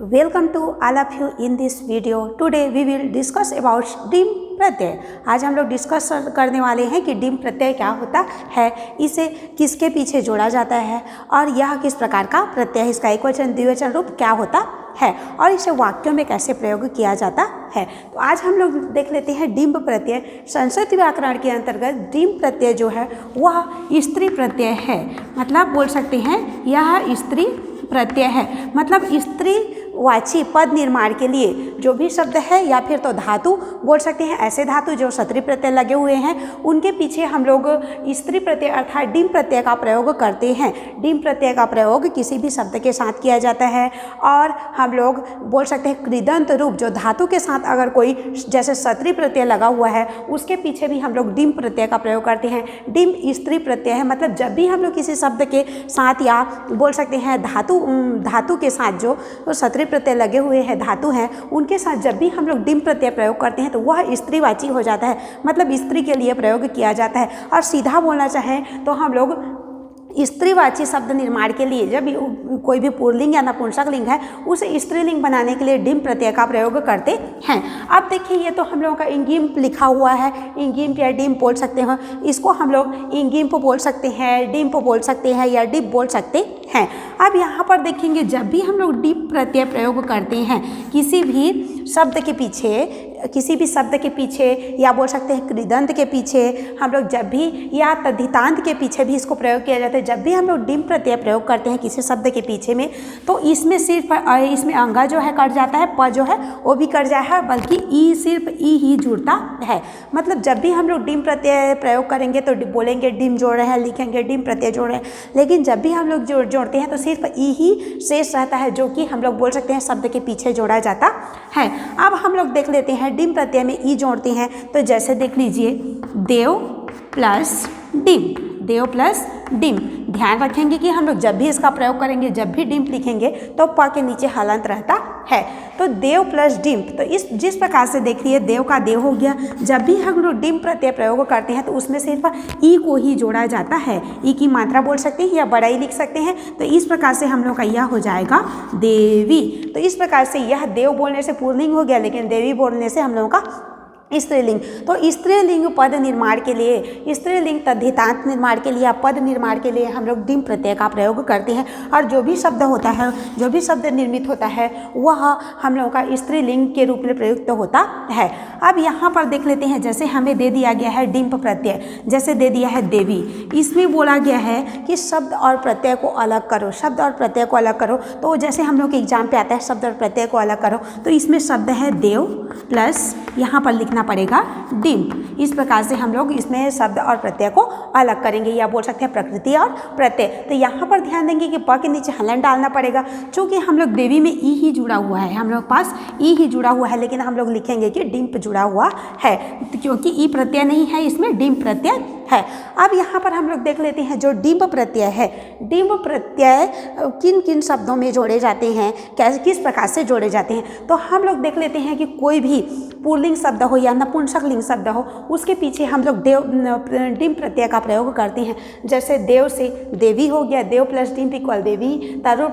Welcome to all of you in this video. Today we will discuss about डिम प्रत्यय। आज हम लोग डिस्कस करने वाले हैं कि डिम प्रत्यय क्या होता है, इसे किसके पीछे जोड़ा जाता है और यह किस प्रकार का प्रत्यय है, इसका एकवचन द्विवचन रूप क्या होता है और इसे वाक्यों में कैसे प्रयोग किया जाता है। तो आज हम लोग देख लेते हैं डिम्ब प्रत्यय। संस्कृत व्याकरण के अंतर्गत डिम्ब प्रत्यय जो है वह स्त्री प्रत्यय है, मतलब बोल सकते हैं यह स्त्री प्रत्यय है, मतलब स्त्री वाची पद निर्माण के लिए जो भी शब्द है या फिर तो धातु बोल सकते हैं, ऐसे धातु जो सत्री प्रत्यय लगे हुए हैं उनके पीछे हम लोग स्त्री प्रत्यय अर्थात डिम प्रत्यय का प्रयोग करते हैं। डिम प्रत्यय का प्रयोग किसी भी शब्द के साथ किया जाता है और हम लोग बोल सकते हैं कृदंत रूप जो धातु के साथ अगर कोई जैसे सत्री प्रत्यय लगा हुआ है उसके पीछे भी हम लोग डिम प्रत्यय का प्रयोग करते हैं। डिम स्त्री प्रत्यय है, मतलब जब भी हम लोग किसी शब्द के साथ या बोल सकते हैं धातु के साथ जो सत्री प्रत्यय लगे हुए हैं धातु हैं उनके साथ जब भी हम लोग डिम प्रत्यय प्रयोग करते हैं तो वह स्त्रीवाची हो जाता है, मतलब स्त्री के लिए प्रयोग किया जाता है। और सीधा बोलना चाहें तो हम लोग स्त्रीवाची शब्द निर्माण के लिए जब कोई भी पुल्लिंग या नपुंसक लिंग है उसे स्त्रीलिंग बनाने के लिए डिम प्रत्यय का प्रयोग करते हैं। अब देखिए ये तो हम लोगों का इंगिम्प लिखा हुआ है, इंगिम्प या डिम्प बोल सकते हैं, इसको हम लोग इंगिम्प बोल सकते हैं, डिम्प बोल सकते हैं या डिप बोल सकते हैं। अब यहाँ पर देखेंगे जब भी हम लोग डिप प्रत्यय प्रयोग करते हैं किसी भी शब्द के पीछे या बोल सकते हैं कृदंत के पीछे हम लोग जब भी या तद्धितांत के पीछे भी इसको प्रयोग किया जाता है। जब भी हम लोग डिम प्रत्यय प्रयोग करते हैं किसी शब्द के पीछे में तो इसमें सिर्फ इसमें अंगा जो है कट जाता है, प जो है वो भी कट जाता है, बल्कि ई सिर्फ ई ही जुड़ता है। मतलब जब भी हम लोग डिम प्रत्यय प्रयोग करेंगे तो बोलेंगे डिम जोड़ रहे हैं, लिखेंगे डिम प्रत्यय जोड़ रहे हैं, लेकिन जब भी हम लोग जोड़ते हैं तो सिर्फ ई ही शेष रहता है जो कि हम लोग बोल सकते हैं शब्द के पीछे जोड़ा जाता है। अब हम लोग देख लेते हैं डिम प्रत्यय में ई जोड़ते हैं तो जैसे देख लीजिए देव प्लस डिम, देव प्लस डिम। ध्यान रखेंगे कि हम लोग जब भी इसका प्रयोग करेंगे जब भी डिम लिखेंगे तो प के नीचे हलंत रहता है। तो देव प्लस डिम, तो इस जिस प्रकार से देखिए देव का देव हो गया, जब भी हम लोग डिम प्रत्यय प्रयोग करते हैं तो उसमें सिर्फ ई को ही जोड़ा जाता है। ई की मात्रा बोल सकते हैं या बड़ा ई लिख सकते हैं। तो इस प्रकार से हम लोग का यह हो जाएगा देवी। तो इस प्रकार से यह देव बोलने से पुल्लिंग हो गया, लेकिन देवी बोलने से हम लोगों का स्त्रीलिंग। तो स्त्रीलिंग पद निर्माण के लिए, स्त्रीलिंग तद्धितांत निर्माण के लिए या पद निर्माण के लिए हम लोग डिम प्रत्यय का प्रयोग करते हैं। और जो भी शब्द होता है, जो भी शब्द निर्मित होता है वह हम लोगों का स्त्रीलिंग के रूप में प्रयुक्त होता है। अब यहाँ पर देख लेते हैं जैसे हमें दे दिया गया है डिम्प प्रत्यय, जैसे दे दिया है देवी, इसमें बोला गया है कि शब्द और प्रत्यय को अलग करो, शब्द और प्रत्यय को अलग करो। तो जैसे हम लोग के एग्जाम पे आता है शब्द और प्रत्यय को अलग करो, तो इसमें शब्द है देव प्लस यहाँ पर लिखना पड़ेगा डिम्प। इस प्रकार से हम लोग इसमें शब्द और प्रत्यय को अलग करेंगे या बोल सकते हैं प्रकृति और प्रत्यय। तो यहाँ पर ध्यान देंगे कि प के नीचे हलन डालना पड़ेगा, चूँकि हम लोग देवी में ई ही जुड़ा हुआ है, हम लोग पास ई ही जुड़ा हुआ है, लेकिन हम लोग लिखेंगे कि डिम्प जुड़ा हुआ है क्योंकि ई प्रत्यय नहीं है, इसमें डिम्प प्रत्यय है। अब यहाँ पर हम लोग देख लेते हैं जो डिम्ब प्रत्यय है, डिम्ब प्रत्यय किन किन शब्दों में जोड़े जाते हैं, कैसे किस प्रकार से जोड़े जाते हैं। तो हम लोग देख लेते हैं कि कोई भी पुल्लिंग शब्द हो या नपुंसक लिंग शब्द हो उसके पीछे हम लोग डिम्ब प्रत्यय का प्रयोग करते हैं। जैसे देव से देवी हो गया, देव प्लस डिम्प इक्वल देवी, तरुण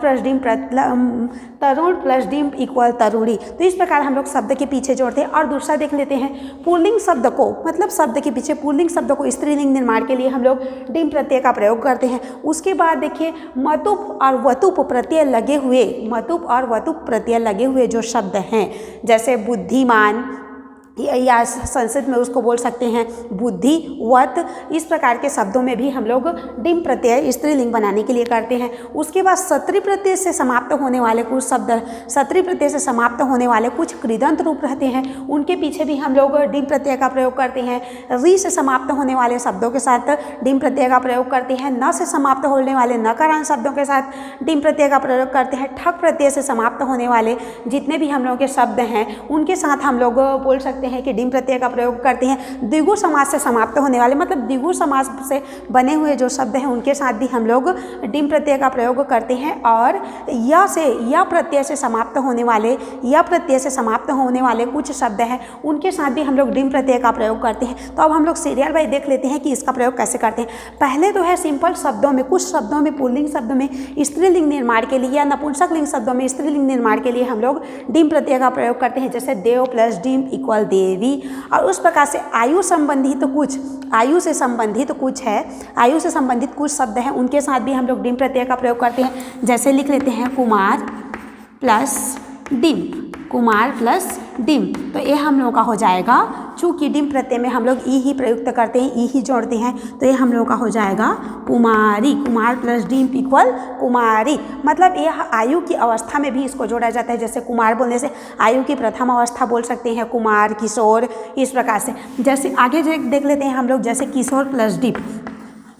प्लस डिम्प इक्वल तरुणी। तो इस प्रकार हम लोग शब्द के पीछे जोड़ते हैं। और दूसरा देख लेते हैं पुल्लिंग शब्द को, मतलब शब्द के पीछे पुल्लिंग शब्द को स्त्रीलिंग निर्माण के लिए हम लोग डिम्ब प्रत्यय का प्रयोग करते हैं। उसके बाद देखिए मतुप और वतुप प्रत्यय लगे हुए, मतुप और वतुप प्रत्यय लगे हुए जो शब्द हैं जैसे बुद्धिमान या संस्कृत में उसको बोल सकते हैं बुद्धिवत, इस प्रकार के शब्दों में भी हम लोग डिम्ब प्रत्यय स्त्रीलिंग बनाने के लिए करते हैं। उसके बाद सत्री प्रत्यय से समाप्त होने वाले कुछ शब्द, सत्री प्रत्यय से समाप्त होने वाले कुछ कृदंत रूप रहते हैं, उनके पीछे भी हम लोग डिम्ब प्रत्यय का प्रयोग करते हैं। री से समाप्त होने वाले शब्दों के साथ डिम्ब प्रत्यय का प्रयोग करते हैं। न से समाप्त होने वाले नकारांत शब्दों के साथ डिम्ब प्रत्यय का प्रयोग करते हैं। ठक प्रत्यय से समाप्त होने वाले जितने भी हम लोग के शब्द हैं उनके साथ हम लोग बोल सकते सकते हैं कि डिम प्रत्यय का प्रयोग करते हैं द्विगु समास से समाप्त होने वाले, मतलब द्विगु समास से बने हुए जो शब्द हैं उनके साथ भी हम लोग डिम प्रत्यय का प्रयोग करते हैं। और या प्रत्यय से समाप्त होने वाले कुछ शब्द हैं उनके साथ भी हम लोग डिम प्रत्यय का प्रयोग करते हैं। तो अब हम लोग सीरियल वाइज देख लेते हैं कि इसका प्रयोग कैसे करते हैं। पहले तो है सिंपल शब्दों में, कुछ शब्दों में पुल्लिंग शब्द में स्त्रीलिंग निर्माण के लिए या नपुंसक लिंग शब्दों में स्त्रीलिंग निर्माण के लिए हम लोग डिम प्रत्यय का प्रयोग करते हैं, जैसे देव प्लस डिम इक्वल देवी। और उस प्रकार से आयु से संबंधित कुछ शब्द हैं उनके साथ भी हम लोग डिम प्रत्यय का प्रयोग करते हैं, जैसे लिख लेते हैं कुमार प्लस डिम। तो ये हम लोगों का हो जाएगा, चूँकि डिम प्रत्यय में हम लोग ई ही प्रयुक्त करते हैं, ई ही जोड़ते हैं, तो ये हम लोगों का हो जाएगा कुमारी। कुमार प्लस डिम इक्वल कुमारी। मतलब यह आयु की अवस्था में भी इसको जोड़ा जाता है, जैसे कुमार बोलने से आयु की प्रथम अवस्था बोल सकते हैं, कुमार, किशोर, इस प्रकार से। जैसे आगे देख लेते हैं हम लोग, जैसे किशोर प्लस डिम,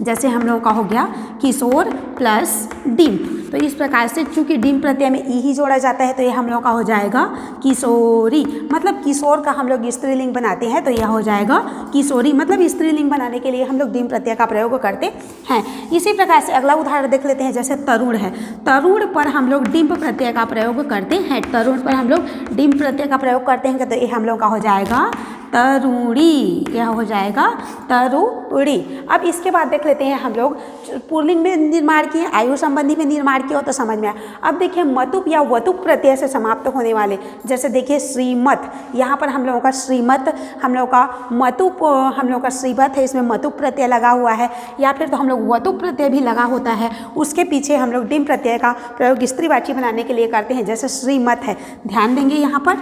जैसे हम लोगों का हो गया किशोर प्लस डिम। तो इस प्रकार से चूंकि डिम प्रत्यय में ई ही जोड़ा जाता है तो ये हम लोग का हो जाएगा किशोरी। मतलब किशोर का हम लोग स्त्रीलिंग बनाते हैं तो यह हो जाएगा किशोरी। मतलब स्त्रीलिंग बनाने के लिए हम लोग डिम प्रत्यय का प्रयोग करते हैं। इसी प्रकार से अगला उदाहरण देख लेते हैं, जैसे तरुण है। तरुण पर हम लोग डिम प्रत्यय का प्रयोग करते हैं, तो ये हम लोग का हो जाएगा तरुणी, यह हो जाएगा तरुणी। अब इसके बाद देख लेते हैं हम लोग पुल्लिंग में निर्माण किए, आयु संबंधी में निर्माण किया हो तो समझ में आया। अब देखिए मतुप या वतुप प्रत्यय से समाप्त होने वाले, जैसे देखिए श्रीमत, यहाँ पर हम लोगों का श्रीमत, हम लोग का मतुप, हम लोग का श्रीमत है, इसमें मतुप प्रत्यय लगा हुआ है, या फिर तो हम लोग वतुप प्रत्यय भी लगा होता है, उसके पीछे हम लोग डिम प्रत्यय का प्रयोग स्त्रीवाची बनाने के लिए करते हैं। जैसे श्रीमत है, ध्यान देंगे यहाँ पर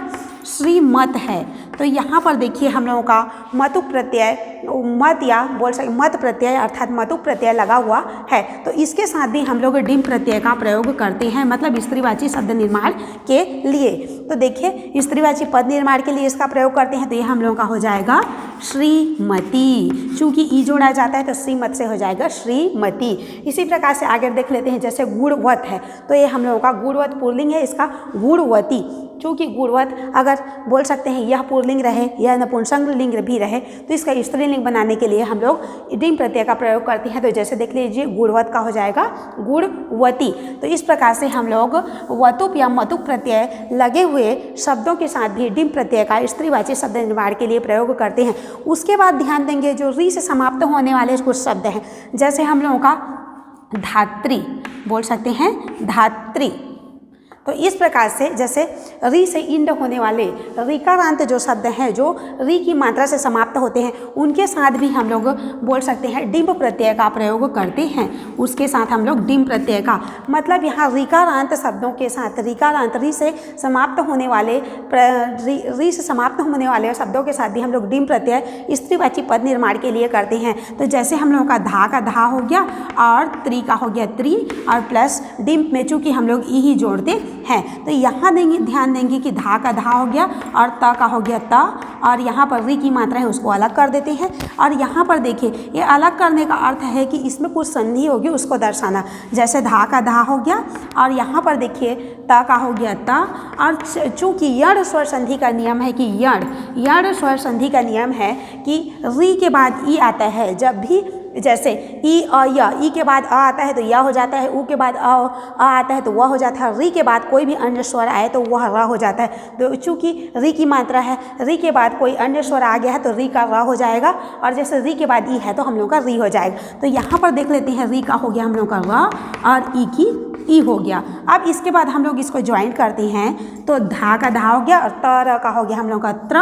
श्रीमत है, तो यहाँ पर देखिए हम लोगों का मतुप प्रत्यय, मत या बोल सकते मत प्रत्यय अर्थात मतुप प्रत्यय लगा हुआ है, तो इसके साथ भी हम लोग डिम प्रत्यय का प्रयोग करते हैं, मतलब स्त्रीवाची शब्द निर्माण के लिए। तो देखिए स्त्रीवाची पद निर्माण के लिए इसका प्रयोग करते हैं, तो ये हम लोगों का हो जाएगा श्रीमती। चूँकि ई जोड़ा जाता है तो श्रीमत से हो जाएगा श्रीमती। इसी प्रकार से आगे देख लेते हैं, जैसे गुणवत है, तो ये हम लोगों का गुणवत पुल्लिंग है, इसका गुणवती। चूँकि गुणवत अगर बोल सकते हैं यह पुल्लिंग रहे या नपुंसक लिंग भी रहे तो इसका स्त्रीलिंग बनाने के लिए हम लोग डिम प्रत्यय का प्रयोग करते हैं। तो जैसे देख लीजिए गुणवत का हो जाएगा गुणवती। तो इस प्रकार से हम लोग वतुप या मतुप प्रत्यय लगे हुए शब्दों के साथ भी डिम प्रत्यय का स्त्रीवाची शब्द निर्माण के लिए प्रयोग करते हैं। उसके बाद ध्यान देंगे जो री से समाप्त होने वाले कुछ शब्द हैं, जैसे हम लोगों का धात्री, बोल सकते हैं धात्री। तो इस प्रकार से जैसे री से इंड होने वाले ऋकारांत जो शब्द हैं, जो री की मात्रा से समाप्त होते हैं, उनके साथ भी हम लोग बोल सकते हैं डिम्ब प्रत्यय का प्रयोग करते हैं। उसके साथ हम लोग डिम्ब प्रत्यय का, मतलब यहाँ ऋकारांत शब्दों के साथ ऋकारांत री से समाप्त होने वाले शब्दों के साथ भी हम लोग डिम्ब प्रत्यय स्त्रीवाची पद निर्माण के लिए करते हैं। तो जैसे हम लोगों का धा का धा हो गया और त्री का हो गया त्री, और प्लस डिम्ब में चूँकि हम लोग ई ही जोड़ते हैं, तो यहाँ ध्यान देंगे कि धा का धा हो गया और त का हो गया त, और यहाँ पर री की मात्रा है उसको अलग कर देते हैं। और यहाँ पर देखिए ये अलग करने का अर्थ है कि इसमें कुछ संधि होगी उसको दर्शाना। जैसे धा का धा हो गया और यहाँ पर देखिए त का हो गया त, और चूँकि यण स्वर संधि का नियम है कि यण स्वर संधि का नियम है कि री के बाद ई आता है। जब भी जैसे ई अ य, ई के बाद अ आता है तो य हो जाता है, ऊ के बाद अ आता है तो वह हो जाता है, री के बाद कोई भी अन्य स्वर आए तो वह र हो जाता है। तो चूँकि री की मात्रा है, री के बाद कोई अन्य स्वर आ गया है तो री का र हो जाएगा, और जैसे री के बाद ई है तो हम लोग का री हो जाएगा। तो यहाँ पर देख लेते हैं री का हो गया हम लोग का र और ई की ई हो गया। अब इसके बाद हम लोग इसको ज्वाइन करते हैं, तो धा का धा हो गया और त का हो गया हम लोग का त्र,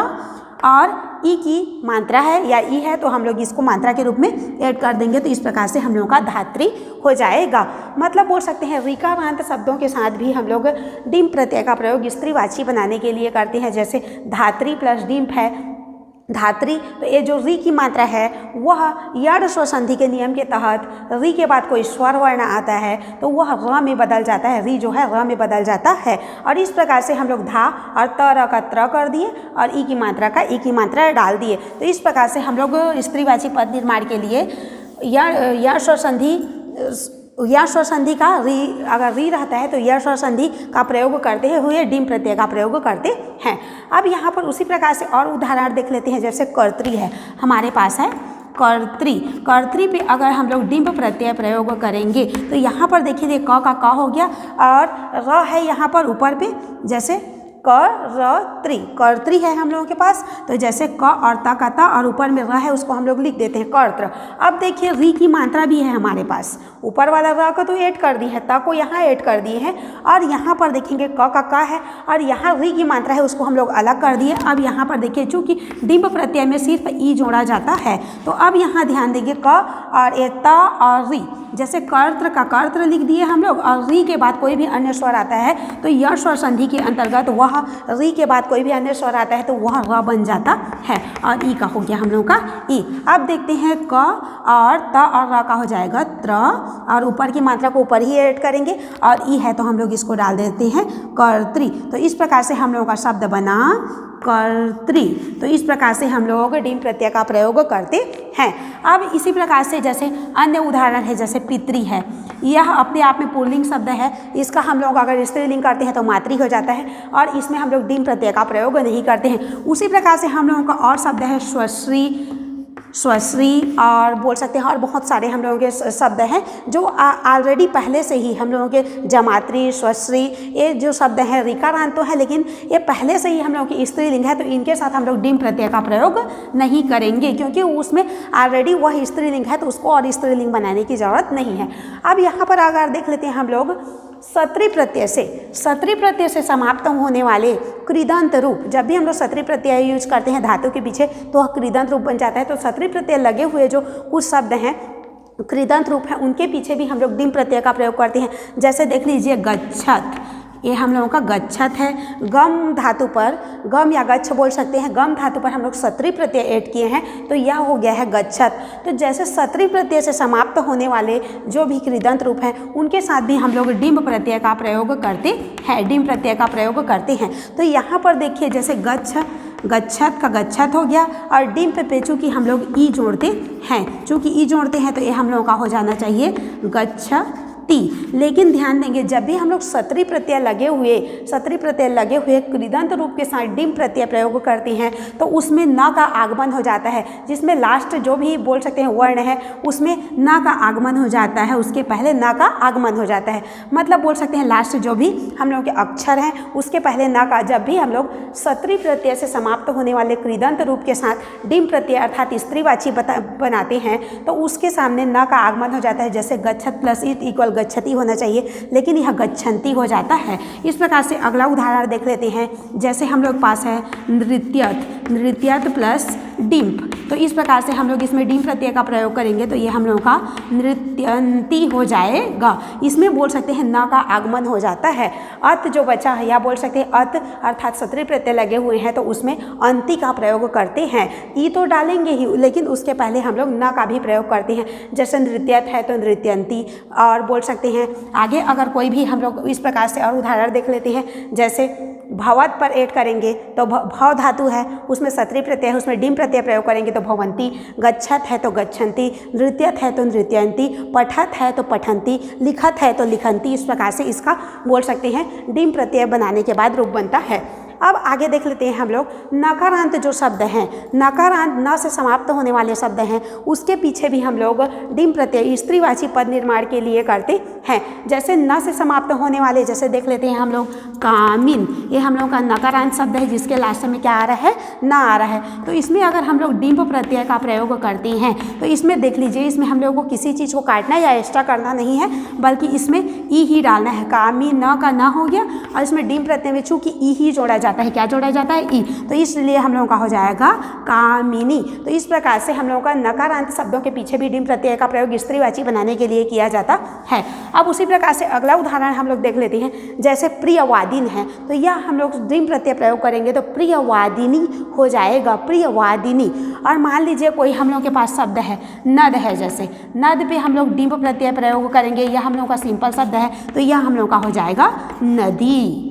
और ई की मात्रा है या ई है तो हम लोग इसको मात्रा के रूप में ऐड कर देंगे। तो इस प्रकार से हम लोग का धात्री हो जाएगा। मतलब बोल सकते हैं ऋकारांत शब्दों के साथ भी हम लोग डिम्ब प्रत्यय का प्रयोग स्त्रीवाची बनाने के लिए करते हैं। जैसे धात्री प्लस डिम्ब है धात्री, तो ये जो री की मात्रा है वह यण स्वर संधि के नियम के तहत री के बाद कोई स्वर वर्ण आता है तो वह र में बदल जाता है, री जो है र में बदल जाता है। और इस प्रकार से हम लोग धा और त का त्र कर दिए और ई की मात्रा का ई की मात्रा डाल दिए। तो इस प्रकार से हम लोग स्त्रीवाची पद निर्माण के लिए यण स्वर संधि यह स्वर संधि का री, अगर री रहता है तो यह स्वर संधि का प्रयोग करते हुए डिम प्रत्यय का प्रयोग करते हैं। अब यहाँ पर उसी प्रकार से और उदाहरण देख लेते हैं। जैसे कर्तरी है, हमारे पास है कर्तरी। कर्तरी पे अगर हम लोग डिम्ब प्रत्यय प्रयोग करेंगे तो यहाँ पर देखिए क का क हो गया और र है यहाँ पर ऊपर पे, जैसे करत्री, कर्तरी है हम लोगों के पास, तो जैसे क और त का त और ऊपर में र है उसको हम लोग लिख देते हैं कर्त्र। अब देखिए री की मात्रा भी है हमारे पास, ऊपर वाला र को तो ऐड कर दी है, त को यहाँ ऐड कर दिए हैं और यहाँ पर देखेंगे क का क है और यहाँ री की मात्रा है उसको हम लोग अलग कर दिए। अब यहाँ पर देखिए चूँकि डिम्ब प्रत्यय में सिर्फ ई जोड़ा जाता है तो अब यहाँ ध्यान देंगे क और ए त और री, जैसे कर्त्र का कर्त्र लिख दिए हम लोग और री के बाद कोई भी अन्य स्वर आता है तो यह स्वर संधि के अंतर्गत वह री के बाद कोई भी अन्य स्वर आता है तो वह र बन जाता है और ई का हो गया हम लोग का ई। अब देखते हैं क और त और र का हो जाएगा त्र और ऊपर की मात्रा को ऊपर ही ऐड करेंगे और ई है तो हम लोग इसको डाल देते हैं कर्त्री। तो इस प्रकार से हम लोगों का शब्द बना कर्त्री। तो इस प्रकार से हम लोग डिम प्रत्यय का प्रयोग करते हैं। अब इसी प्रकार से जैसे अन्य उदाहरण है, जैसे पितरी है, यह अपने आप में पुल्लिंग शब्द है, इसका हम लोग अगर स्त्रीलिंग करते हैं तो मातृ हो जाता है और इसमें हम लोग डिम प्रत्यय का प्रयोग नहीं करते हैं। उसी प्रकार से हम लोगों का और शब्द है स्वश्री, स्वश्री और बोल सकते हैं और बहुत सारे हम लोगों के शब्द हैं जो ऑलरेडी पहले से ही हम लोगों के जमात्री, स्वश्री, ये जो शब्द हैं ऋकारांत तो है लेकिन ये पहले से ही हम लोगों की स्त्रीलिंग है तो इनके साथ हम लोग डिम प्रत्यय का प्रयोग नहीं करेंगे क्योंकि उसमें ऑलरेडी वह स्त्रीलिंग है तो उसको और स्त्रीलिंग बनाने की ज़रूरत नहीं है। अब यहाँ पर अगर देख लेते हैं हम लोग सत्री प्रत्यय से समाप्त होने वाले कृदंत रूप, जब भी हम लोग सत्री प्रत्यय यूज करते हैं धातु के पीछे तो वह कृदंत रूप बन जाता है। तो सत्री प्रत्यय लगे हुए जो कुछ शब्द हैं कृदंत रूप है उनके पीछे भी हम लोग डिम प्रत्यय का प्रयोग करते हैं। जैसे देख लीजिए गच्छत, ये हम लोगों का गच्छत है। गम धातु पर, गम या गच्छ बोल सकते हैं, गम धातु पर हम लोग सत्री प्रत्यय ऐड किए हैं तो यह हो गया है गच्छत। तो जैसे सत्री प्रत्यय से समाप्त होने वाले जो भी कृदंत रूप हैं उनके साथ भी हम लोग डिम्ब प्रत्यय का प्रयोग करते हैं, डिम्ब प्रत्यय का प्रयोग करते हैं। तो यहाँ पर देखिए जैसे गच्छ, गच्छत का गच्छत हो गया और डिम्ब पे चूँकि हम लोग ई जोड़ते हैं, चूँकि ई जोड़ते हैं तो ये हम लोगों का हो जाना चाहिए गच्छति। लेकिन ध्यान देंगे जब भी हम लोग सत्री प्रत्यय लगे हुए कृदंत रूप के साथ डिम प्रत्यय प्रयोग करते हैं तो उसमें न का आगमन हो जाता है, जिसमें लास्ट जो भी बोल सकते हैं वर्ण है उसमें न का आगमन हो जाता है, उसके पहले न का आगमन हो जाता है। मतलब बोल सकते हैं लास्ट जो भी हम लोग के अक्षर हैं उसके पहले न का, जब भी हम लोग सत्री प्रत्यय से समाप्त होने वाले कृदंत रूप के साथ डिम प्रत्यय अर्थात स्त्रीवाची बनाते हैं तो उसके सामने न का आगमन हो जाता है। जैसे गच्छत प्लस इट इक्वल गच्छति होना चाहिए लेकिन यह गच्छन्ति हो जाता है। इस प्रकार से अगला उदाहरण देख लेते हैं। जैसे हम लोग पास है नृत्यत, नृत्यत प्लस डिम्प, तो इस प्रकार से हम लोग इसमें डिम प्रत्यय का प्रयोग करेंगे तो ये हम लोग का नृत्यंती हो जाएगा। इसमें बोल सकते हैं न का आगमन हो जाता है। अत जो बचा है या बोल सकते हैं अत अर्थात सत्री प्रत्यय लगे हुए हैं तो उसमें अंति का प्रयोग करते हैं। ई तो डालेंगे ही लेकिन उसके पहले हम लोग न का भी प्रयोग करते हैं। जैसे नृत्यत है तो नृत्यंती और बोल सकते हैं आगे अगर कोई भी हम लोग इस प्रकार से और उदाहरण देख लेते हैं। जैसे भवत पर ऐड करेंगे तो भव धातु है उसमें सत्री प्रत्यय है, उसमें डिम प्रत्यय प्रयोग करेंगे तो भवंती, गच्छत है तो गच्छन्ति, नृत्यत है तो नृत्यंती, पठत है तो पठन्ति, लिखत है तो लिखन्ति। इस प्रकार से इसका बोल सकते हैं डिम प्रत्यय बनाने के बाद रूप बनता है। अब आगे देख लेते हैं हम लोग नकारांत जो शब्द हैं, नकारांत न से समाप्त होने वाले शब्द हैं उसके पीछे भी हम लोग डिम प्रत्यय स्त्रीवाची पद निर्माण के लिए करते हैं। जैसे न से समाप्त होने वाले जैसे देख लेते हैं हम लोग कामिन, ये हम लोग का नकारांत शब्द है जिसके लास्ट में क्या आ रहा है, ना आ रहा है। तो इसमें अगर हम लोग डिम्ब प्रत्यय का प्रयोग करते हैं तो इसमें देख लीजिए इसमें हम लोग को किसी चीज़ को काटना या एक्स्ट्रा करना नहीं है बल्कि इसमें ई ही डालना है। कामी न का न हो गया और इसमें डिम प्रत्यय में चूँकि ई ही जोड़ा जाता है, क्या जोड़ा जाता है, ई, तो इसलिए हम लोगों का हो जाएगा कामिनी। तो इस प्रकार से हम लोगों का नकारांत शब्दों के पीछे भी डिम प्रत्यय का प्रयोग स्त्रीवाची बनाने के लिए किया जाता है। अब उसी प्रकार से अगला उदाहरण हम लोग देख लेते हैं। जैसे प्रियवादिन है तो यह हम लोग डिम प्रत्यय प्रयोग करेंगे तो प्रियवादिनी हो जाएगा, प्रियवादिनी। और मान लीजिए कोई हम लोग के पास शब्द है नद है, जैसे नद पे हम लोग डिम्ब प्रत्यय प्रयोग करेंगे, यह हम लोग का सिंपल शब्द है तो यह हम लोग का हो जाएगा नदी।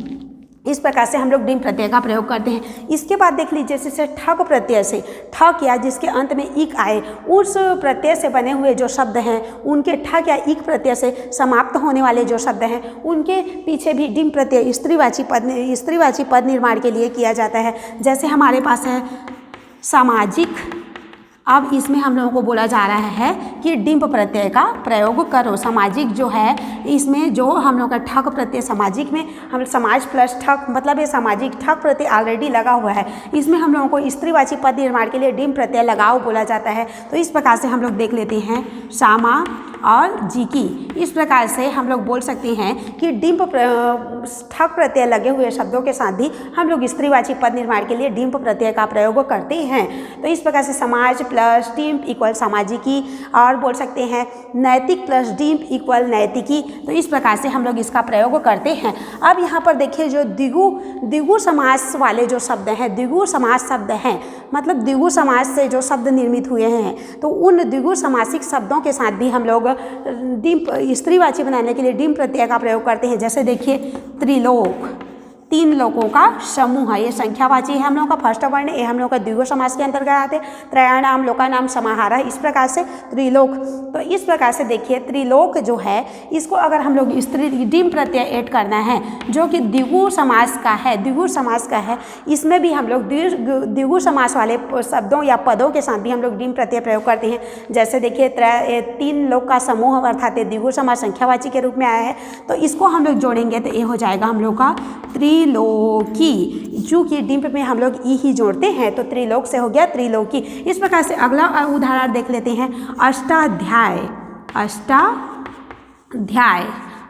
इस प्रकार से हम लोग डिम प्रत्यय का प्रयोग करते हैं। इसके बाद देख लीजिए जैसे ठक प्रत्यय से, ठक या जिसके अंत में इक आए, उस प्रत्यय से बने हुए जो शब्द हैं उनके ठक या इक प्रत्यय से समाप्त होने वाले जो शब्द हैं उनके पीछे भी डिम प्रत्यय स्त्रीवाची पद निर्माण के लिए किया जाता है। जैसे हमारे पास है सामाजिक, अब इसमें हम लोगों को बोला जा रहा है कि डिंप प्रत्यय का प्रयोग करो। सामाजिक जो है इसमें जो हम लोग का ठक प्रत्यय, सामाजिक में हम समाज प्लस ठक, मतलब ये सामाजिक ठक प्रत्यय ऑलरेडी लगा हुआ है, इसमें हम लोगों को स्त्रीवाची पद निर्माण के लिए डिंप प्रत्यय लगाओ बोला जाता है। तो इस प्रकार से हम लोग देख लेते हैं सामा और जी की। इस प्रकार से हम लोग बोल सकते हैं कि डिंप ठक प्रत्यय लगे हुए शब्दों के साथ भी हम लोग स्त्रीवाची पद निर्माण के लिए डिंप प्रत्यय का प्रयोग करते हैं। तो इस प्रकार से समाज प्लस डिंप इक्वल सामाजिकी, और बोल सकते हैं नैतिक प्लस डिंप इक्वल नैतिकी। तो इस प्रकार से हम लोग इसका प्रयोग करते हैं। अब यहाँ पर देखिए जो द्विगु समास वाले जो शब्द हैं, द्विगु समास शब्द हैं, मतलब द्विगु समास से जो शब्द निर्मित हुए हैं, तो उन द्विगु समासिक शब्दों के साथ भी हम लोग डिंप स्त्रीवाची बनाने के लिए डिंप प्रत्यय का प्रयोग करते हैं। जैसे देखिए त्रिलोक, तीन लोगों का समूह है, ये संख्यावाची है हम लोगों का फर्स्ट वर्ण, ये हम लोग का द्विगु समास के अंतर्गत आते हैं। त्रयाणाम लोकानाम समाहार है, इस प्रकार से त्रिलोक। तो इस प्रकार से देखिए त्रिलोक जो है इसको अगर हम लोग स्त्री डिंप प्रत्यय ऐड करना है जो कि द्विगु समास का है, द्विगु समास का है, इसमें भी हम लोग द्विगु समास वाले शब्दों या पदों के साथ भी हम लोग डिंप प्रत्यय प्रयोग करते हैं। जैसे देखिए तीन लोग का समूह अर्थात द्विगु समास संख्यावाची के रूप में आया है, तो इसको हम लोग जोड़ेंगे तो ये हो जाएगा हम लोग का त्रिलोकी। चूँकि डिंप में हम लोग ई ही जोड़ते हैं तो त्रिलोक से हो गया त्रिलोकी। इस प्रकार से अगला उदाहरण देख लेते हैं अष्टाध्याय। अष्टाध्याय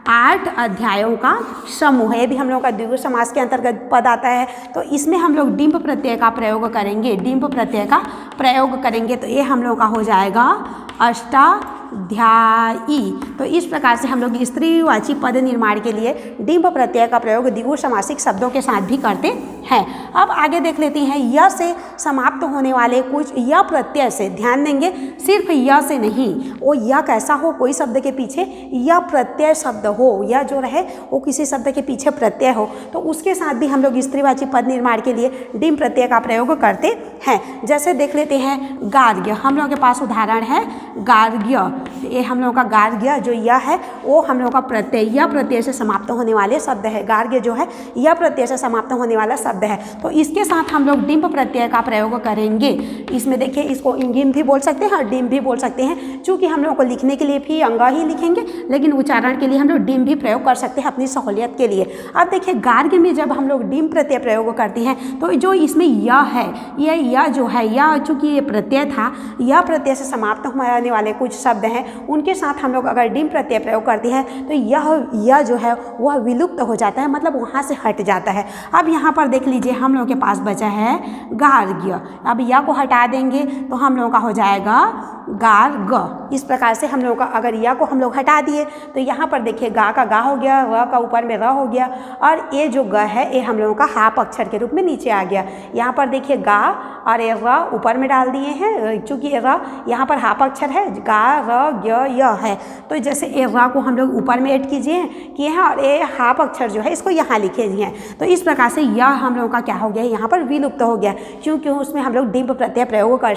8 अध्यायों का समूह, ये भी हम लोग का द्विगु समास के अंतर्गत पद आता है। तो इसमें हम लोग डिंप प्रत्यय का प्रयोग करेंगे, डिंप प्रत्यय का प्रयोग करेंगे तो ये हम लोग का हो जाएगा अष्टाध्यायी। तो इस प्रकार से हम लोग स्त्रीवाची पद निर्माण के लिए डिंप प्रत्यय का प्रयोग द्विगु समासिक शब्दों के साथ भी करते हैं। अब आगे देख लेते हैं य से समाप्त होने वाले कुछ य प्रत्यय से, ध्यान देंगे सिर्फ य से नहीं, वो य कैसा हो, कोई शब्द के पीछे य प्रत्यय शब्द हो, या जो रहे वो किसी शब्द के पीछे प्रत्यय हो, तो उसके साथ भी हम लोग स्त्रीवाची पद निर्माण के लिए डिंप प्रत्यय का प्रयोग करते हैं। जैसे देख लेते हैं गार्ग्य, हम लोगों के पास उदाहरण है गार्ग्य। ये हम लोगों का गार्ग्य जो य है वो हम लोगों का प्रत्यय य प्रत्यय से समाप्त होने वाले शब्द है। गार्ग्य जो है य प्रत्यय से समाप्त होने वाला शब्द है, तो इसके साथ हम लोग डिंप प्रत्यय का प्रयोग करेंगे। इसमें देखिए इसको इंगिम भी बोल सकते हैं और डिम भी बोल सकते हैं। चूँकि हम लोग को लिखने के लिए भी अंगा ही लिखेंगे, लेकिन उच्चारण के लिए हम लोग डिम भी प्रयोग कर सकते हैं अपनी सहूलियत के लिए। अब देखिए गार्ग्य में जब हम लोग डिम प्रत्यय प्रयोग करते हैं तो जो इसमें य है, ये य जो है, य चूँकि ये प्रत्यय था, य प्रत्यय से समाप्त होने वाले कुछ शब्द हैं उनके साथ हम लोग अगर डिम प्रत्यय प्रयोग करते हैं तो यह जो है वह विलुप्त हो जाता है, मतलब वहाँ से हट जाता है। अब यहाँ पर देख लीजिए हम लोग के पास बचा है गार्ग्य। अब या को हटा देंगे तो हम लोगों का हो जाएगा गार्ग। इस प्रकार से हम लोग का अगर या को हम लोग हटा दिए तो यहाँ पर देखिए गा का गा हो गया, र का ऊपर में र हो गया, और ये जो ग है ये हम लोगों का हाप अक्षर के रूप में नीचे आ गया। यहाँ पर देखिए गा और ये र ऊपर में डाल दिए हैं, चूँकि ये र यहाँ पर हाप अक्षर है, गा र य य है, तो जैसे ये र को हम लोग ऊपर में ऐड किए हैं और ये हाप अक्षर जो है इसको यहाँ लिखे हैं। तो इस प्रकार से यह हम लोगों का क्या हो गया, यहाँ पर विलुप्त हो गया, क्योंकि उसमें हम लोग डिंप प्रत्यय प्रयोग कर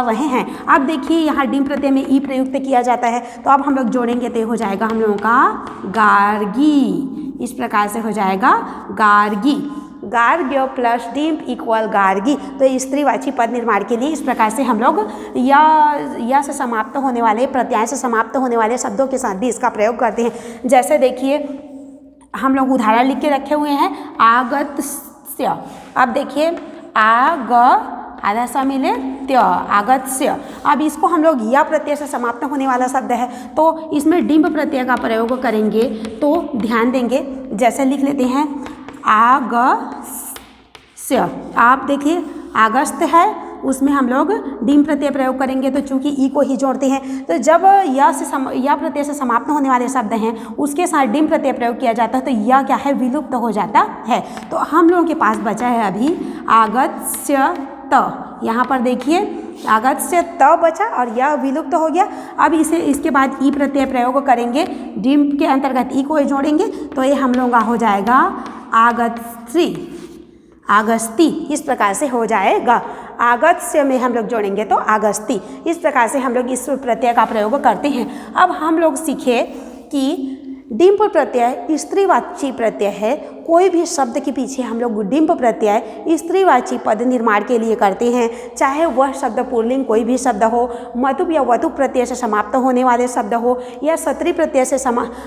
रहे हैं। अब देखिए यहाँ डिंप प्रत्यय में ई प्रयुक्त किया जाता है, तो अब हम लोग जोड़ेंगे तो हो जाएगा हम लोगों का गार्गी। इस प्रकार से हो जाएगा गार्गी। गार्ग्य प्लस डिंप इक्वल गार्गी। तो स्त्रीवाची पद निर्माण के लिए इस प्रकार से हम लोग या से समाप्त होने वाले, प्रत्यय से समाप्त होने वाले शब्दों के साथ भी इसका प्रयोग करते हैं। जैसे देखिए हम लोग उदाहरण लिख के रखे हुए हैं आगत्य। अब देखिए आग आधा सा मिले त्य, आगत्य। अब इसको हम लोग या प्रत्यय से समाप्त होने वाला शब्द है, तो इसमें डिंप प्रत्यय का प्रयोग करेंगे। तो ध्यान देंगे, जैसे लिख लेते हैं आगस्य। आप देखिए आगस्त है, उसमें हम लोग डिंप प्रत्यय प्रयोग करेंगे, तो चूंकि ई को ही जोड़ते हैं, तो जब या प्रत्यय से समाप्त होने वाले शब्द हैं उसके साथ डिंप प्रत्यय प्रयोग किया जाता है तो यह क्या है, विलुप्त हो जाता है। तो हम लोगों के पास बचा है अभी आगत्य त। यहाँ पर देखिए आगत्य त बचा और यह विलुप्त हो गया। अब इसके बाद ई प्रत्यय प्रयोग करेंगे, डिंप के अंतर्गत ई को जोड़ेंगे, तो ये हम लोगों का हो जाएगा आगस्त्री, आगस्ती, इस प्रकार से हो जाएगा। आगस्य में हम लोग जोड़ेंगे तो आगस्ती। इस प्रकार से हम लोग इस प्रत्यय का प्रयोग करते हैं। अब हम लोग सीखे कि डिंप प्रत्यय स्त्रीवाची प्रत्यय है। कोई भी शब्द के पीछे हम लोग डिंप प्रत्यय स्त्रीवाची पद निर्माण के लिए करते हैं, चाहे वह शब्द पुल्लिंग कोई भी शब्द हो, मतुप या वतुप प्रत्यय से समाप्त होने वाले शब्द हो, या सत्री प्रत्यय से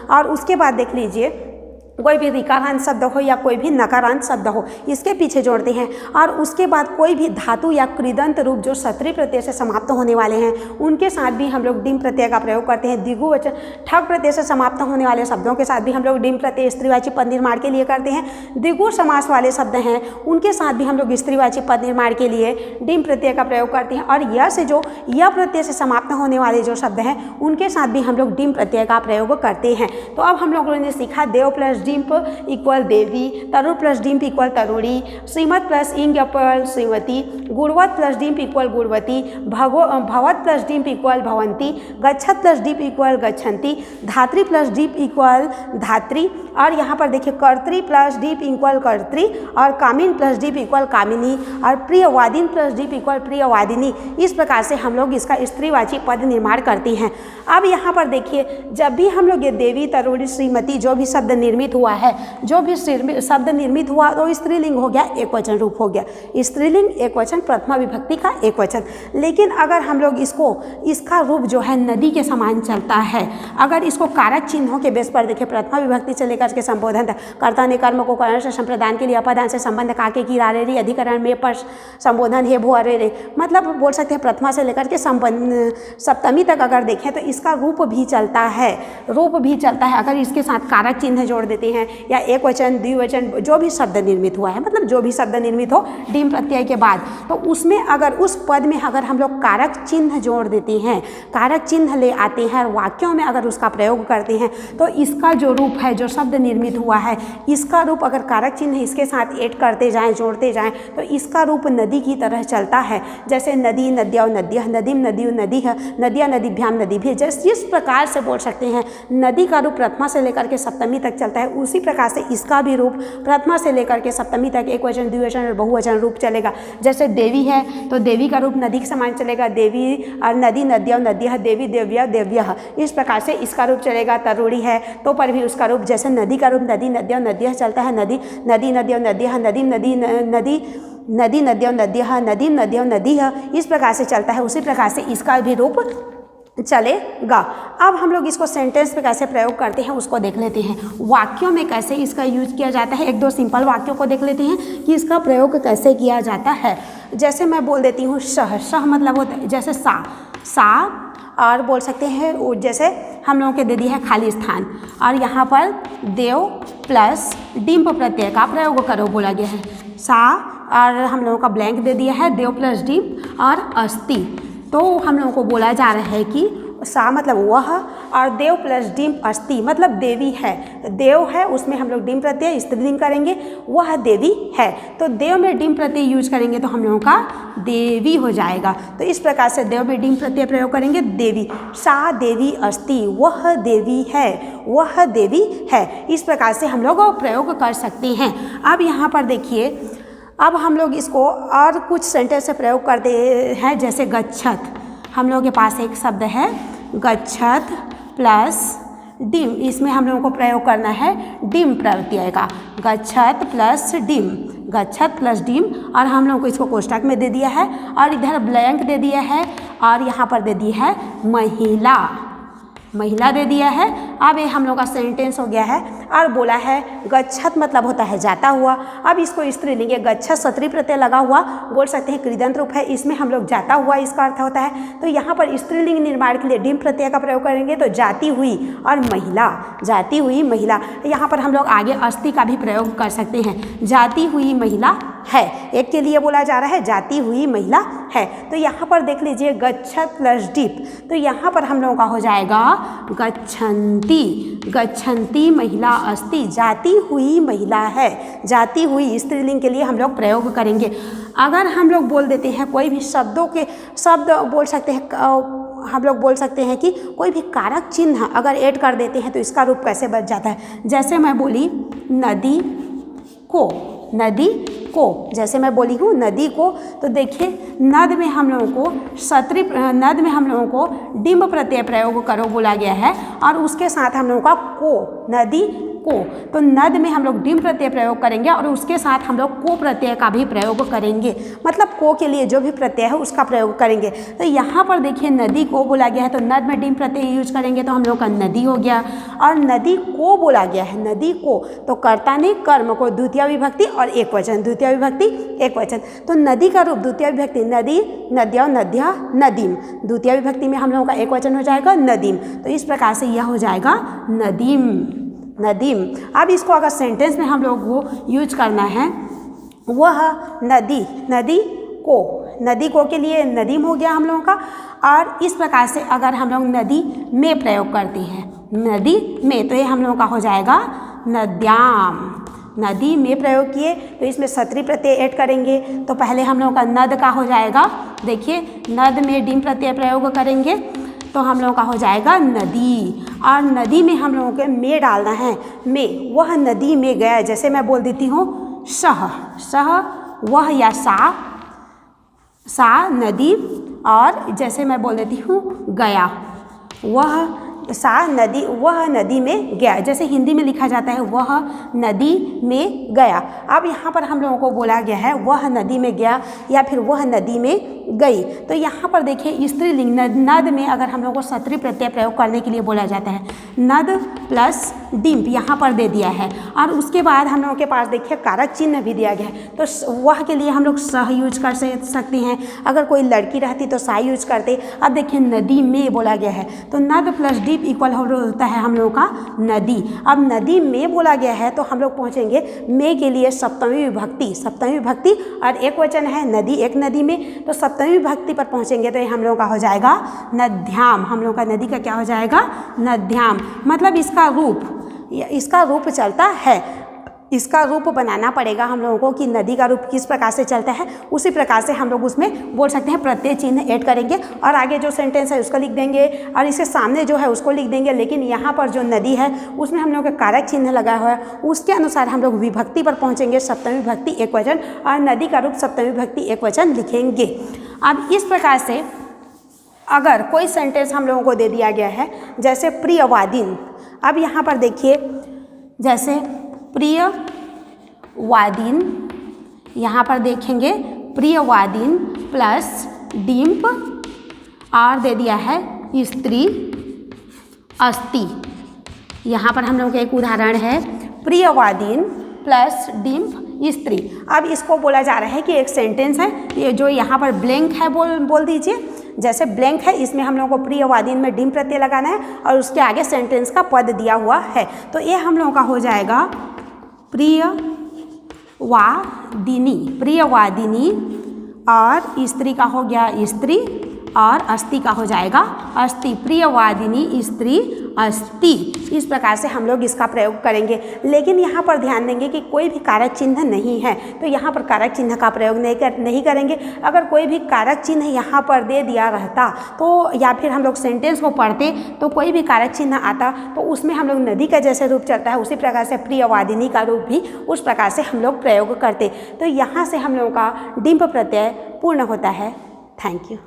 और उसके बाद देख लीजिए कोई भी ऋकारांत शब्द हो या कोई भी नकारांत शब्द हो, इसके पीछे जोड़ते हैं। और उसके बाद कोई भी धातु या कृदंत रूप जो सत्री प्रत्यय से समाप्त होने वाले हैं, उनके साथ भी हम लोग डिंप प्रत्यय का प्रयोग करते हैं। द्विगुवचन ठग प्रत्यय से समाप्त होने वाले शब्दों के साथ भी हम लोग डिंप प्रत्यय स्त्रीवाची पद निर्माण के लिए करते हैं। द्विगु समास वाले शब्द हैं, उनके साथ भी हम लोग स्त्रीवाची पद निर्माण के लिए डिंप प्रत्यय का प्रयोग करते हैं। और यह से जो यह प्रत्यय से समाप्त होने वाले जो शब्द हैं, उनके साथ भी हम लोग डिंप प्रत्यय का प्रयोग करते हैं। तो अब हम लोगों ने सीखा देव प्लस डिंप इक्वल देवी, तरुण प्लस डिंप इक्वल तरुणी, श्रीमत प्लस इंग इक्वल श्रीमती, गुणवत प्लस डिंप इक्वल गुणवती, भवत प्लस डिंप इक्वल भवंती, गच्छत प्लस डिंप इक्वल गच्छन्ति, धात्री प्लस डिंप इक्वल धात्री, और यहाँ पर देखिए कर्त्री प्लस डिंप इक्वल कर्त्री, और कामिन प्लस डिंप इक्वल कामिनी, और प्रियवादिन प्लस डिंप इक्वल प्रियवादिनी। इस प्रकार से हम लोग इसका स्त्रीवाची पद निर्माण करते हैं। अब यहाँ पर देखिए, जब भी हम लोग ये देवी, तरुणी, श्रीमती जो भी शब्द निर्मित हुआ है, जो भी शब्द निर्मित हुआ तो स्त्रीलिंग हो गया, एक वचन रूप हो गया। स्त्रीलिंग एक वचन, प्रथमा विभक्ति का एक वचन। लेकिन अगर हम लोग इसका रूप जो है नदी के समान चलता है, अगर इसको कारक चिन्हों के बेस पर देखें, प्रथमा विभक्ति से लेकर के संबोधन तक, कर्ता ने कर्म को करण से संप्रदान के लिए अपादान से संबंध काके की रारे रे, अधिकरण में पर संबोधन हे भू अरे रे, मतलब बोल सकते हैं प्रथमा से लेकर के सप्तमी तक अगर देखें तो इसका रूप भी चलता है, रूप भी चलता है। अगर इसके साथ कारक चिन्ह जोड़ देते हैं या एक वचन, द्विवचन, जो भी शब्द निर्मित हुआ है, मतलब जो भी शब्द निर्मित हो डिंप प्रत्यय के बाद, तो उसमें अगर उस पद में अगर हम लोग कारक चिन्ह जोड़ देते हैं, कारक चिन्ह ले आते हैं और वाक्यों में अगर उसका प्रयोग करते हैं, तो इसका जो रूप है, जो शब्द निर्मित हुआ है, इसका रूप अगर कारक चिन्ह इसके साथ ऐड करते जाएं, जोड़ते जाएं, तो इसका रूप नदी की तरह चलता है। जैसे नदी, नद्या, नद्यः, नदीम, नदी, नदीः, नदिया, नदीभ्याम, नदीभिः। जिस प्रकार से बोल सकते हैं नदी का रूप प्रथमा से लेकर के सप्तमी तक चलता है, उसी प्रकार से इसका भी रूप प्रथमा से लेकर के सप्तमी तक एक वचन, द्विवचन और बहुवचन रूप चलेगा। जैसे देवी है तो देवी का रूप नदी के समान चलेगा, देवी और नदी, नद्या, नद्यः, देवी, देव्या, देव्यः। इस प्रकार से इसका रूप चलेगा। तरुणी है तो पर भी उसका रूप जैसे नदी का रूप नदी, नद्या, नद्यः चलता है, नदी, नदी, नद्या, नद्यः, नदीम, नदी, नदी, नदी, नद्या, नद्यः, नदीम, नद्या, नदीः। इस प्रकार से चलता है, उसी प्रकार से इसका भी रूप चलेगा। अब हम लोग इसको सेंटेंस पे कैसे प्रयोग करते हैं उसको देख लेते हैं। वाक्यों में कैसे इसका यूज किया जाता है, एक दो सिंपल वाक्यों को देख लेते हैं कि इसका प्रयोग कैसे किया जाता है। जैसे मैं बोल देती हूँ शह, शह मतलब होता है जैसे सा, और बोल सकते हैं जैसे हम लोगों के दे दी है खाली स्थान, और यहाँ पर देव प्लस डिंप प्रत्यय का प्रयोग करो बोला गया है। सा और हम लोगों का ब्लैंक दे दिया है, देव प्लस डिंप और अस्ति। तो हम लोगों को बोला जा रहा है कि सा मतलब वह, और देव प्लस डिंप अस्ति मतलब देवी है। देव है उसमें हम लोग डिंप प्रत्यय स्त्रीलिंग करेंगे, वह देवी है। तो देव में डिंप प्रत्यय यूज करेंगे तो हम लोगों का देवी हो जाएगा। तो इस प्रकार से देव में डिंप प्रत्यय प्रयोग करेंगे, देवी। सा देवी अस्ति, वह देवी है, वह देवी है। इस प्रकार से हम लोग प्रयोग कर सकते हैं। अब यहाँ पर देखिए, अब हम लोग इसको और कुछ सेंटेंस से प्रयोग करते हैं। जैसे गच्छत, हम लोगों के पास एक शब्द है गच्छत प्लस डिम, इसमें हम लोगों को प्रयोग करना है डिम प्रत्यय का। गच्छत प्लस डिम, गच्छत प्लस डिम, और हम लोगों को इसको कोष्ठक में दे दिया है, और इधर ब्लैंक दे दिया है, और यहाँ पर दे दी है महिला, महिला दे दिया है। अब ये हम लोग का सेंटेंस हो गया है। और बोला है गच्छत मतलब होता है जाता हुआ। अब इसको स्त्रीलिंग, गच्छत सत्री प्रत्यय लगा हुआ बोल सकते हैं, कृदंत रूप है, इसमें हम लोग जाता हुआ इसका अर्थ होता है। तो यहाँ पर स्त्रीलिंग निर्माण के लिए डिम प्रत्यय का प्रयोग करेंगे, तो जाती हुई और महिला, जाती हुई महिला। यहाँ पर हम लोग आगे अस्ति का भी प्रयोग कर सकते हैं, जाती हुई महिला है, एक के लिए बोला जा रहा है जाती हुई महिला है। तो यहाँ पर देख लीजिए गच्छत प्लस डिप, तो यहाँ पर हम लोगों का हो जाएगा गच्छन्ति, गच्छन्ति महिला अस्ति, जाती हुई महिला है, जाती हुई स्त्रीलिंग के लिए हम लोग प्रयोग करेंगे। अगर हम लोग बोल देते हैं कोई भी शब्द बोल सकते हैं, हम लोग बोल सकते हैं कि कोई भी कारक चिन्ह अगर ऐड कर देते हैं तो इसका रूप कैसे बच जाता है। जैसे मैं बोली नदी, को, नदी को, जैसे मैं बोली हूँ नदी को, तो देखिए नद में हम लोगों को नद में हम लोगों को डिम्ब प्रत्यय प्रयोग करो बोला गया है, और उसके साथ हम लोगों का को, नदी को, तो नद में हम लोग डिम्ब प्रत्यय प्रयोग करेंगे और उसके साथ हम लोग को प्रत्यय का भी प्रयोग करेंगे, मतलब को के लिए जो भी प्रत्यय है उसका प्रयोग करेंगे। तो यहाँ पर देखिए नदी को बोला गया है, तो नद में डिम्ब प्रत्यय यूज करेंगे तो हम लोग का नदी हो गया, और नदी को बोला गया है, नदी को, तो कर्ता ने कर्म को द्वितीय विभक्ति और एक वचन, द्वितीय विभक्ति एक वचन, तो नदी का रूप द्वितीय विभक्ति नदी, नद्या, नद्या, नदीम, द्वितीय विभक्ति में हम लोगों का एक वचन हो जाएगा नदीम, तो इस प्रकार से यह हो जाएगा नदीम, नदीम। अब इसको अगर सेंटेंस में हम लोग को यूज करना है, वह नदी, नदी को, नदी को के लिए नदीम हो गया हम लोगों का, और इस प्रकार से अगर हम लोग नदी में प्रयोग करते हैं, नदी में, तो ये हम लोगों का हो जाएगा नद्याम, नदी में प्रयोग किए तो इसमें सत्री प्रत्यय ऐड करेंगे, तो पहले हम लोगों का नद का हो जाएगा, देखिए नद में डिम प्रत्यय प्रयोग करेंगे तो हम लोगों का हो जाएगा नदी, और नदी में हम लोगों के में डालना है, में, वह नदी में गया, जैसे मैं बोल देती हूँ सह, सह, वह या सा नदी, और जैसे मैं बोल देती हूँ गया, वह सा नदी, वह नदी में गया, जैसे हिंदी में लिखा जाता है वह नदी में गया। अब यहाँ पर हम लोगों को बोला गया है वह नदी में गया या फिर वह नदी में गई, तो यहाँ पर देखिए स्त्रीलिंग नद में अगर हम लोगों को सत्री प्रत्यय प्रयोग करने के लिए बोला जाता है, नद प्लस डिम्प यहाँ पर दे दिया है, और उसके बाद हम लोगों के पास देखिए कारक चिन्ह भी दिया गया है, तो वह के लिए हम लोग सह यूज कर सकते हैं, अगर कोई लड़की रहती तो सा यूज करते। अब देखिए नदी में बोला गया है, तो नद प्लस डिप इक्वल होता है हम लोगों का नदी। अब नदी में बोला गया है तो हम लोग पहुँचेंगे में के लिए सप्तमी विभक्ति, सप्तमी विभक्ति और एक वचन है नदी, एक नदी में, तो सप्तमी विभक्ति पर पहुँचेंगे तो ये हम लोगों का हो जाएगा नद्याम, हम लोगों का नदी का क्या हो जाएगा नद्याम, मतलब इसका रूप चलता है, इसका रूप बनाना पड़ेगा हम लोगों को कि नदी का रूप किस प्रकार से चलता है, उसी प्रकार से हम लोग उसमें बोल सकते हैं प्रत्यय चिन्ह ऐड करेंगे और आगे जो सेंटेंस है उसको लिख देंगे और इसके सामने जो है उसको लिख देंगे, लेकिन यहाँ पर जो नदी है उसमें हम लोग का कारक चिन्ह लगा हुआ है, उसके अनुसार हम लोग विभक्ति पर पहुँचेंगे, सप्तमी विभक्ति एक वचन, और नदी का रूप सप्तमी विभक्ति एक वचन लिखेंगे। अब इस प्रकार से अगर कोई सेंटेंस हम लोगों को दे दिया गया है जैसे प्रियवादिन, अब यहाँ पर देखिए जैसे प्रियवादिन, यहाँ पर देखेंगे प्रियवादिन प्लस डिम्प और दे दिया है स्त्री अस्ति। यहाँ पर हम लोगों का एक उदाहरण है प्रियवादिन प्लस डिम्प स्त्री। अब इसको बोला जा रहा है कि एक सेंटेंस है, ये जो यहाँ पर ब्लैंक है बोल दीजिए, जैसे ब्लैंक है इसमें हम लोगों को प्रियवादिन में डिम प्रत्यय लगाना है और उसके आगे सेंटेंस का पद दिया हुआ है, तो ये हम लोगों का हो जाएगा प्रियवादिनी, प्रियवादिनी, और स्त्री का हो गया स्त्री और अस्ति का हो जाएगा अस्ति, प्रियवादिनी स्त्री अस्ति। इस प्रकार से हम लोग इसका प्रयोग करेंगे, लेकिन यहाँ पर ध्यान देंगे कि कोई भी कारक चिन्ह नहीं है तो यहाँ पर कारक चिन्ह का प्रयोग नहीं करेंगे। अगर कोई भी कारक चिन्ह यहाँ पर दे दिया रहता तो या फिर हम लोग सेंटेंस को पढ़ते तो कोई भी कारक चिन्ह आता तो उसमें हम लोग नदी का जैसे रूप चलता है उसी प्रकार से प्रियवादिनी का रूप भी उस प्रकार से हम लोग प्रयोग करते, तो यहाँ से हम लोगों का डिम्प प्रत्यय पूर्ण होता है। Thank you.